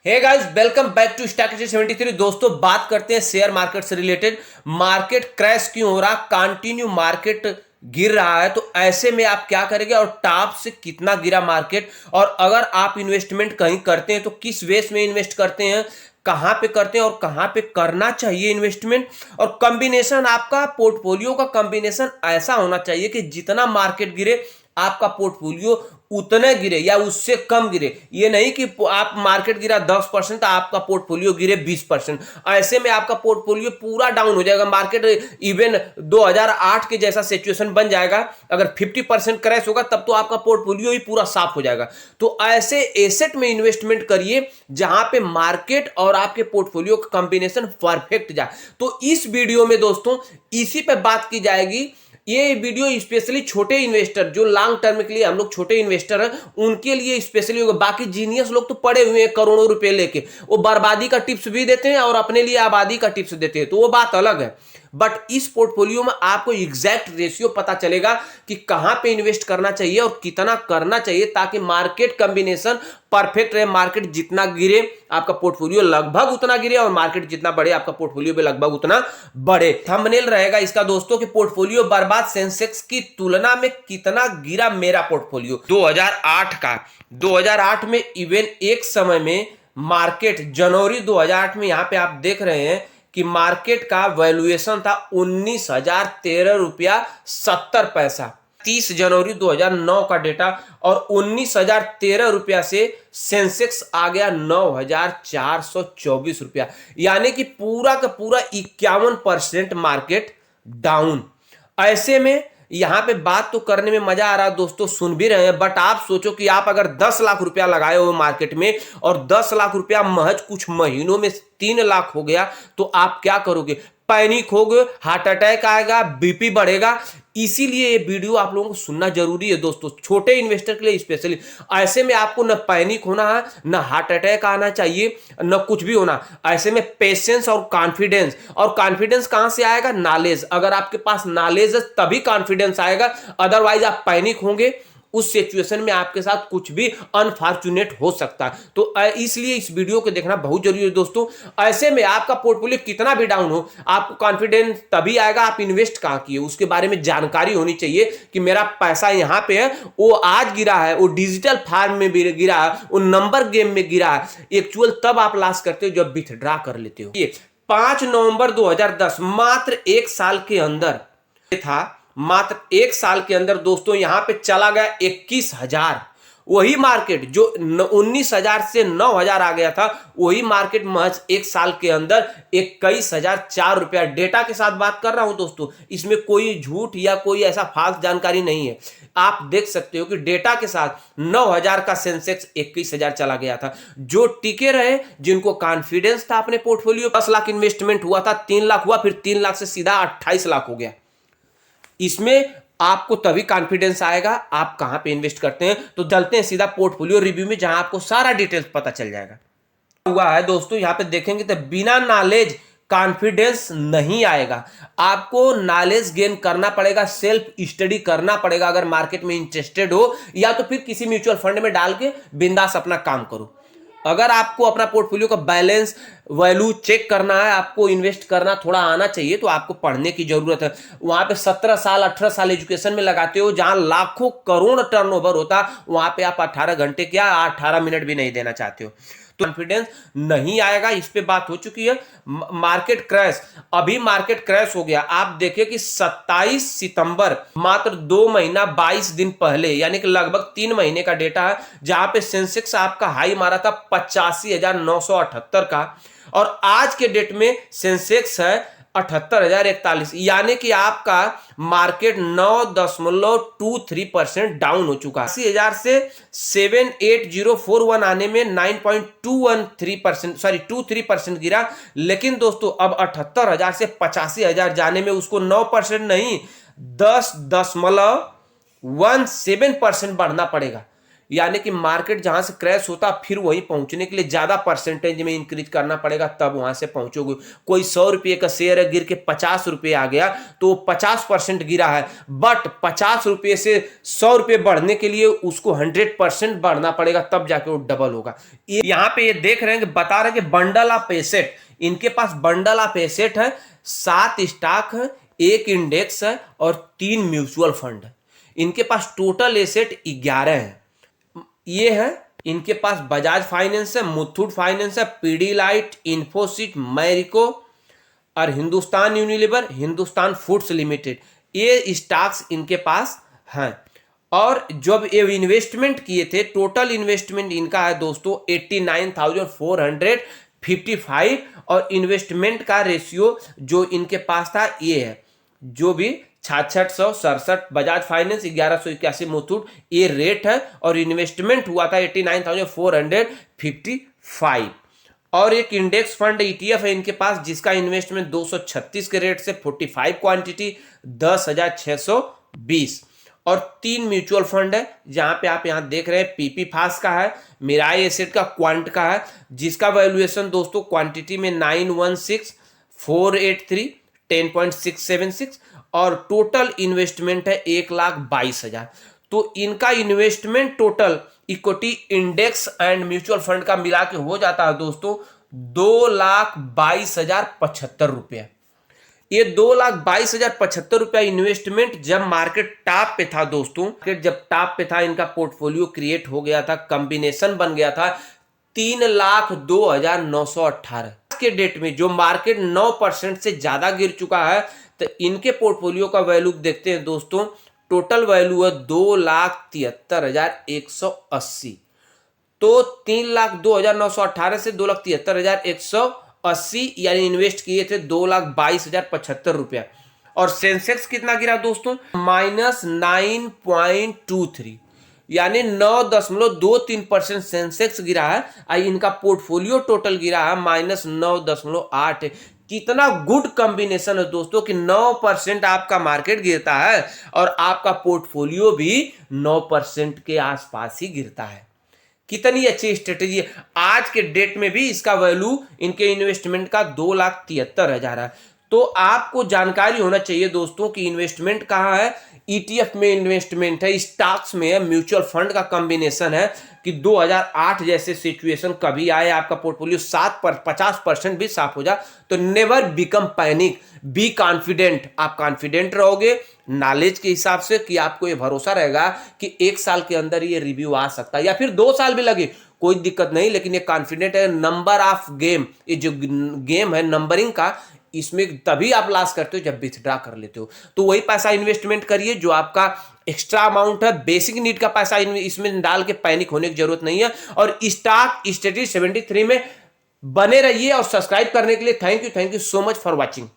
Hey guys, welcome back to stock 73। दोस्तों, बात करते हैं शेयर मार्केट से रिलेटेड। मार्केट क्रैश क्यों हो रहा, कंटिन्यू मार्केट गिर रहा है, तो ऐसे में आप क्या करेंगे और टॉप से कितना गिरा मार्केट, और अगर आप इन्वेस्टमेंट कहीं करते हैं तो किस वेस में इन्वेस्ट करते हैं, कहां पे करते हैं और कहां पे करना चाहिए इन्वेस्टमेंट। और कॉम्बिनेशन, आपका पोर्टफोलियो का कॉम्बिनेशन ऐसा होना चाहिए कि जितना मार्केट गिरे आपका पोर्टफोलियो उतने गिरे या उससे कम गिरे। ये नहीं कि आप मार्केट गिरा 10% तो आपका पोर्टफोलियो गिरे 20%। ऐसे में आपका पोर्टफोलियो पूरा डाउन हो जाएगा। मार्केट इवन 2008 के जैसा सिचुएशन बन जाएगा। अगर 50% क्रैश होगा तब तो आपका पोर्टफोलियो ही पूरा साफ हो जाएगा। तो ऐसे एसेट में इन्वेस्टमेंट करिए जहां पे मार्केट और आपके पोर्टफोलियो का कॉम्बिनेशन परफेक्ट जाए। तो इस वीडियो में दोस्तों इसी पे बात की जाएगी। ये वीडियो स्पेशली छोटे इन्वेस्टर, जो लॉन्ग टर्म के लिए हम लोग छोटे इन्वेस्टर हैं, उनके लिए स्पेशली होगा। बाकी जीनियस लोग तो पड़े हुए हैं करोड़ों रुपए लेके, वो बर्बादी का टिप्स भी देते हैं और अपने लिए आबादी का टिप्स देते हैं, तो वो बात अलग है। बट इस पोर्टफोलियो में आपको एग्जैक्ट रेशियो पता चलेगा कि कहां पे इन्वेस्ट करना चाहिए और कितना करना चाहिए, ताकि मार्केट कॉम्बिनेशन परफेक्ट रहे। मार्केट जितना गिरे आपका पोर्टफोलियो लगभग उतना गिरे, और मार्केट जितना बढ़े आपका पोर्टफोलियो भी लगभग उतना बढ़े। थंबनेल रहेगा इसका दोस्तों कि पोर्टफोलियो बर्बाद, सेंसेक्स की तुलना में कितना गिरा मेरा पोर्टफोलियो 2008 का। 2008 में इवन एक समय में मार्केट जनवरी 2008 में यहां पे आप देख रहे हैं कि मार्केट का वैल्यूएशन था 19,013 रुपया 70 पैसा। 30 जनवरी 2009 का डेटा, और 19,013 रुपया से सेंसेक्स आ गया 9,424 रुपया, यानी कि पूरा का पूरा 51% मार्केट डाउन। ऐसे में यहां पे बात तो करने में मजा आ रहा है दोस्तों, सुन भी रहे हैं, बट आप सोचो कि आप अगर 10 लाख रुपया लगाए हो मार्केट में और 10 लाख रुपया महज कुछ महीनों में 3 लाख हो गया, तो आप क्या करोगे? पैनिक होगे, हार्ट अटैक आएगा, बीपी बढ़ेगा। इसीलिए ये वीडियो आप लोगों को सुनना जरूरी है दोस्तों, छोटे इन्वेस्टर के लिए स्पेशली। ऐसे में आपको न पैनिक होना है, न हार्ट अटैक आना चाहिए, न कुछ भी होना। ऐसे में पेशेंस और कॉन्फिडेंस, और कॉन्फिडेंस कहां से आएगा? नॉलेज। अगर आपके पास नॉलेज है तभी कॉन्फिडेंस आएगा, अदरवाइज आप पैनिक होंगे। उस सिचुएशन में आपके साथ कुछ भी अनफॉर्चुनेट हो सकता है। तो इसलिए इस वीडियो को देखना बहुत जरूरी है दोस्तों। ऐसे में आपका पोर्टफोलियो कितना भी डाउन हो, आपको कॉन्फिडेंस तभी आएगा आप इन्वेस्ट कहां किए, उसके बारे में जानकारी होनी चाहिए कि मेरा पैसा यहां पे है, वो आज गिरा है, वो डिजिटल फार्म में भी गिरा है, वो नंबर गेम में गिरा है। एक्चुअल तब आप लॉस करते हो जब विथड्रॉ कर लेते हो। ये 5 नवंबर 2010, मात्र एक साल के अंदर था, मात्र एक साल के अंदर दोस्तों यहां पे चला गया 21,000। वही मार्केट जो 19,000 से 9,000 आ गया था, वही मार्केट महज एक साल के अंदर 21,004 रुपया। डेटा के साथ बात कर रहा हूं दोस्तों, इसमें कोई झूठ या कोई ऐसा फाल्स जानकारी नहीं है। आप देख सकते हो कि डेटा के साथ 9,000 का सेंसेक्स 21,000 चला गया था। जो टिके रहे, जिनको कॉन्फिडेंस था अपने पोर्टफोलियो, 10 लाख इन्वेस्टमेंट हुआ था, 3 लाख हुआ, फिर 3 लाख से सीधा 28 लाख हो गया। इसमें आपको तभी कॉन्फिडेंस आएगा आप कहां पे इन्वेस्ट करते हैं। तो चलते हैं सीधा पोर्टफोलियो रिव्यू में, जहां आपको सारा डिटेल्स पता चल जाएगा। हुआ है दोस्तों, यहां पे देखेंगे तो बिना नॉलेज कॉन्फिडेंस नहीं आएगा। आपको नॉलेज गेन करना पड़ेगा, सेल्फ स्टडी करना पड़ेगा अगर मार्केट में इंटरेस्टेड हो, या तो फिर किसी म्यूचुअल फंड में डाल के बिंदास अपना काम करो। अगर आपको अपना पोर्टफोलियो का बैलेंस वैल्यू चेक करना है, आपको इन्वेस्ट करना थोड़ा आना चाहिए, तो आपको पढ़ने की जरूरत है। वहां पे 17 साल 18 साल एजुकेशन में लगाते हो, जहां लाखों करोड़ टर्नओवर होता, वहां पे आप 18 घंटे क्या 18 मिनट भी नहीं देना चाहते हो, तो कॉन्फिडेंस नहीं आएगा। इस पे बात हो चुकी है। मार्केट क्रैश, अभी मार्केट क्रैश हो गया। आप देखिए कि 27 सितंबर, मात्र 2 महीना 22 दिन पहले, यानी कि लगभग 3 महीने का डेटा है, जहां पे सेंसेक्स आपका हाई मारा था 85,978 का, और आज के डेट में सेंसेक्स है 78,041, यानी कि आपका मार्केट 9.23% डाउन हो चुका है। 80,000 से 78041 आने में 9.23% गिरा। लेकिन दोस्तों अब 78,000 से 85,000 जाने में उसको 9% नहीं 10.17% बढ़ना पड़ेगा। यानी कि मार्केट जहां से क्रैश होता फिर वहीं पहुंचने के लिए ज्यादा परसेंटेज में इंक्रीज करना पड़ेगा, तब वहां से पहुंचोगे। कोई 100 रुपये का शेयर है, गिर के 50 रुपये आ गया तो 50% गिरा है, बट 50 रुपये से 100 रुपये बढ़ने के लिए उसको 100% बढ़ना पड़ेगा, तब जाके वो डबल होगा। यहाँ पे ये देख रहे हैं कि बता रहे हैं कि बंडल ऑफ एसेट, इनके पास बंडल ऑफ एसेट है, 7 स्टॉक है, 1 इंडेक्स है और 3 म्यूचुअल फंड है। इनके पास टोटल एसेट 11 है। ये है इनके पास बजाज फाइनेंस है, मुथूट फाइनेंस है, पीडीलाइट, इन्फोसिस, मैरिको और Hindustan Unilever, Hindustan foods limited, ये स्टॉक्स इनके पास हैं। और जब ये इन्वेस्टमेंट किए थे, टोटल इन्वेस्टमेंट इनका है दोस्तों 89,455 और इन्वेस्टमेंट का रेशियो जो इनके पास था ये है, जो भी 6667 बजाज फाइनेंस, 1181 मुथूट, ये रेट है और इन्वेस्टमेंट हुआ था 89,455। और एक इंडेक्स फंड ETF है इनके पास, जिसका इन्वेस्टमेंट 236 के रेट से 45 क्वांटिटी 10,620। और 3 म्यूचुअल फंड है, जहां पे आप यहां देख रहे हैं पीपी फास्ट का है, मिराई एसेट का, क्वांट का है, जिसका वैल्यूएशन दोस्तों क्वांटिटी में 916483 10.676 और टोटल इन्वेस्टमेंट है 1,22,000। तो इनका investment total equity, index and mutual fund का मिला के हो जाता है दोस्तों 2,22,075 रुपया। ये 2,22,075 रुपया इन्वेस्टमेंट जब मार्केट टॉप पे था दोस्तों, मार्केट जब टॉप पे था, इनका पोर्टफोलियो क्रिएट हो गया था, कॉम्बिनेशन बन गया था 3,02,918। आज के डेट में जो मार्केट 9% से ज्यादा गिर चुका है, तो इनके पोर्टफोलियो का वैल्यू देखते हैं दोस्तों, टोटल वैल्यू है 2,73,180। तो 3,02,918 से 2,73,180 यानी इन्वेस्ट किए थे 2,22,075 रुपया। और सेंसेक्स कितना गिरा दोस्तों, -9.23 यानी 9.23% सेंसेक्स गिरा है। इनका पोर्टफोलियो टोटल गिरा है -9.8। कितना गुड कॉम्बिनेशन है दोस्तों कि 9% आपका मार्केट गिरता है और आपका पोर्टफोलियो भी 9% के आसपास ही गिरता है। कितनी अच्छी स्ट्रेटेजी है। आज के डेट में भी इसका वैल्यू इनके इन्वेस्टमेंट का 2,73,000 है। तो आपको जानकारी होना चाहिए दोस्तों कि इन्वेस्टमेंट कहाँ है, ETF में इन्वेस्टमेंट है, स्टॉक्स में है, म्यूचुअल फंड का कॉम्बिनेशन है कि 2008 जैसे सिचुएशन कभी आए, आपका पोर्टफोलियो 50% भी साफ हो जाए, तो never become panic, be confident. आप कॉन्फिडेंट रहोगे नॉलेज के हिसाब से कि आपको ये भरोसा रहेगा कि 1 साल के अंदर ये रिव्यू आ सकता है या फिर 2 साल भी लगे, कोई दिक्कत नहीं, लेकिन ये कॉन्फिडेंट है। नंबर ऑफ गेम, ये जो गेम है नंबरिंग का, इसमें तभी आप लॉस करते हो जब विथड्रा कर लेते हो। तो वही पैसा इन्वेस्टमेंट करिए जो आपका एक्स्ट्रा अमाउंट है, बेसिक नीड का पैसा इसमें डाल के पैनिक होने की जरूरत नहीं है। और स्टॉक स्ट्रेटेजी 73 में बने रहिए और सब्सक्राइब करने के लिए thank you so much for watching.